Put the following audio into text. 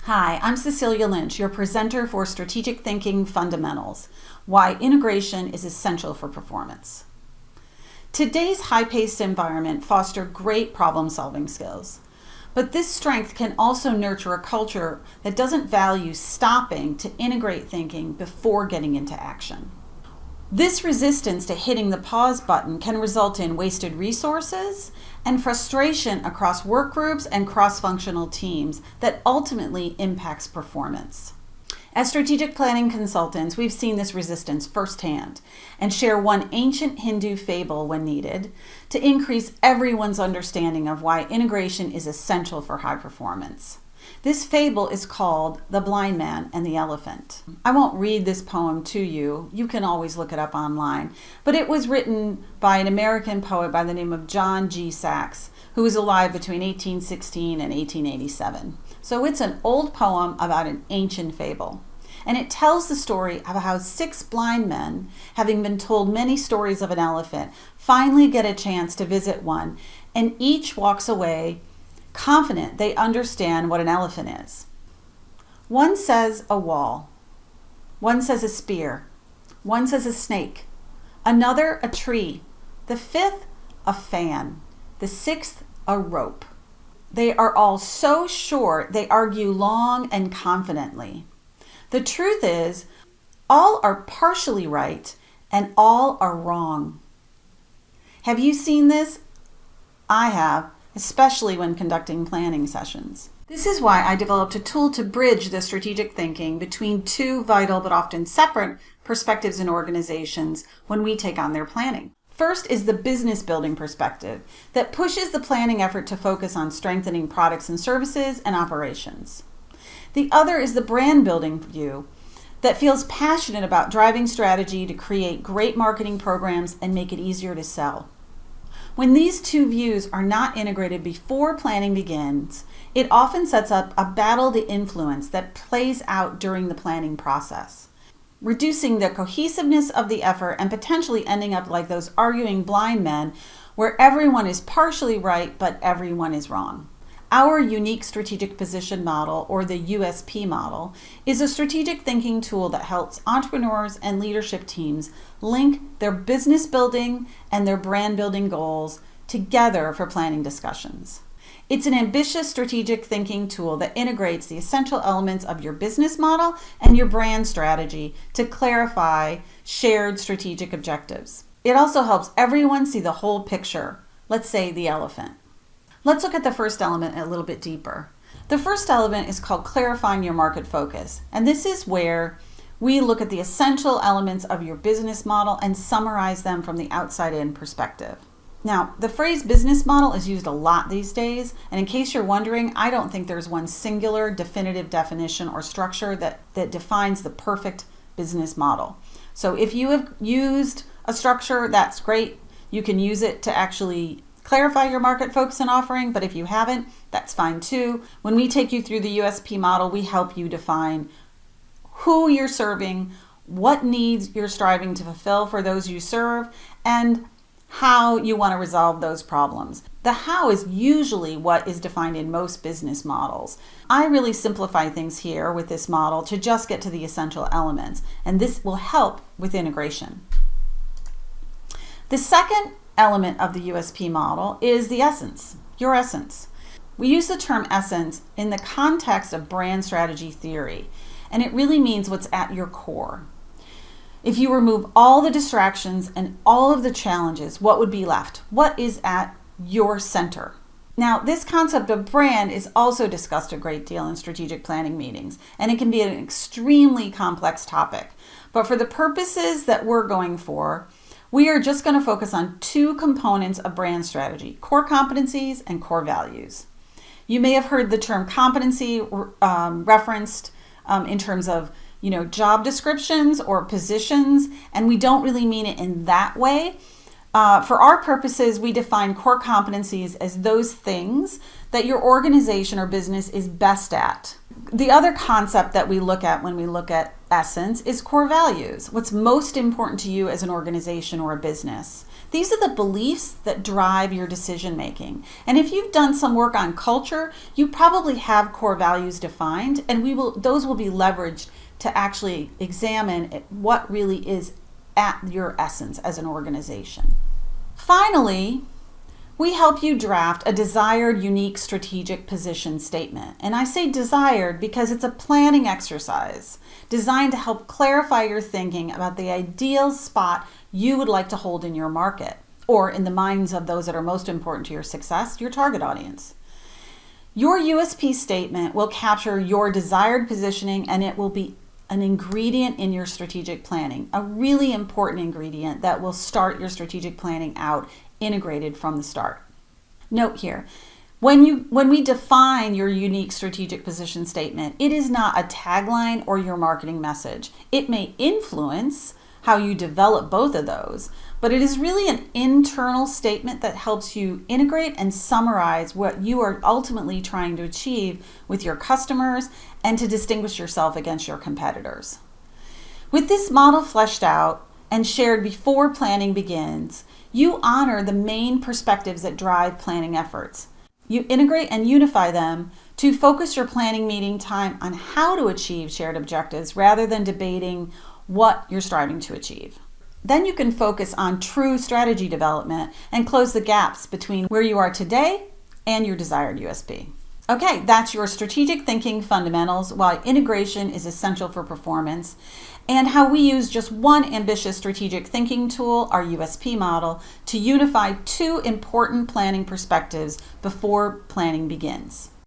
Hi, I'm Cecilia Lynch, your presenter for Strategic Thinking Fundamentals, Why Integration is Essential for Performance. Today's high-paced environment fosters great problem-solving skills, but this strength can also nurture a culture that doesn't value stopping to integrate thinking before getting into action. This resistance to hitting the pause button can result in wasted resources and frustration across work groups and cross-functional teams that ultimately impacts performance. As strategic planning consultants, we've seen this resistance firsthand and share one ancient Hindu fable when needed to increase everyone's understanding of why integration is essential for high performance. This fable is called The Blind Man and the Elephant. I won't read this poem to you. You can always look it up online. But it was written by an American poet by the name of John G. Saxe, who was alive between 1816 and 1887. So it's an old poem about an ancient fable. And it tells the story of how 6 blind men, having been told many stories of an elephant, finally get a chance to visit one, and each walks away confident they understand what an elephant is. One says a wall, one says a spear, one says a snake, another a tree, the 5th a fan, the 6th a rope. They are all so sure they argue long and confidently. The truth is, all are partially right and all are wrong. Have you seen this? I have, especially when conducting planning sessions. This is why I developed a tool to bridge the strategic thinking between 2 vital but often separate perspectives in organizations when we take on their planning. First is the business building perspective that pushes the planning effort to focus on strengthening products and services and operations. The other is the brand building view that feels passionate about driving strategy to create great marketing programs and make it easier to sell. When these 2 views are not integrated before planning begins, it often sets up a battle to influence that plays out during the planning process, reducing the cohesiveness of the effort and potentially ending up like those arguing blind men where everyone is partially right but everyone is wrong. Our unique strategic position model, or the USP model, is a strategic thinking tool that helps entrepreneurs and leadership teams link their business building and their brand building goals together for planning discussions. It's an ambitious strategic thinking tool that integrates the essential elements of your business model and your brand strategy to clarify shared strategic objectives. It also helps everyone see the whole picture, let's say the elephant. Let's look at the first element a little bit deeper. The first element is called clarifying your market focus. And this is where we look at the essential elements of your business model and summarize them from the outside in perspective. Now, the phrase business model is used a lot these days. And in case you're wondering, I don't think there's one singular definitive definition or structure that defines the perfect business model. So if you have used a structure, that's great. You can use it to actually clarify your market focus and offering, but if you haven't, that's fine too. When we take you through the USP model, we help you define who you're serving, what needs you're striving to fulfill for those you serve, and how you want to resolve those problems. The how is usually what is defined in most business models. I really simplify things here with this model to just get to the essential elements, and this will help with integration. The second element of the USP model is the essence, your essence. We use the term essence in the context of brand strategy theory, and it really means what's at your core. If you remove all the distractions and all of the challenges, what would be left? What is at your center? Now, this concept of brand is also discussed a great deal in strategic planning meetings, and it can be an extremely complex topic. But for the purposes that we're going for, we are just going to focus on 2 components of brand strategy: core competencies and core values. You may have heard the term competency referenced in terms of job descriptions or positions, and we don't really mean it in that way. For our purposes, we define core competencies as those things that your organization or business is best at. The other concept that we look at when we look at essence is core values. What's most important to you as an organization or a business? These are the beliefs that drive your decision making. And if you've done some work on culture, you probably have core values defined, and those will be leveraged to actually examine what really is at your essence as an organization. Finally, we help you draft a desired, unique strategic position statement. And I say desired because it's a planning exercise designed to help clarify your thinking about the ideal spot you would like to hold in your market, or in the minds of those that are most important to your success, your target audience. Your USP statement will capture your desired positioning, and it will be an ingredient in your strategic planning, a really important ingredient that will start your strategic planning out integrated from the start. Note here, when we define your unique strategic position statement, it is not a tagline or your marketing message. It may influence how you develop both of those, but it is really an internal statement that helps you integrate and summarize what you are ultimately trying to achieve with your customers and to distinguish yourself against your competitors. With this model fleshed out and shared before planning begins, you honor the main perspectives that drive planning efforts. You integrate and unify them to focus your planning meeting time on how to achieve shared objectives rather than debating what you're striving to achieve. Then you can focus on true strategy development and close the gaps between where you are today and your desired USP. Okay, that's your strategic thinking fundamentals, why integration is essential for performance, and how we use just one ambitious strategic thinking tool, our USP model, to unify two important planning perspectives before planning begins.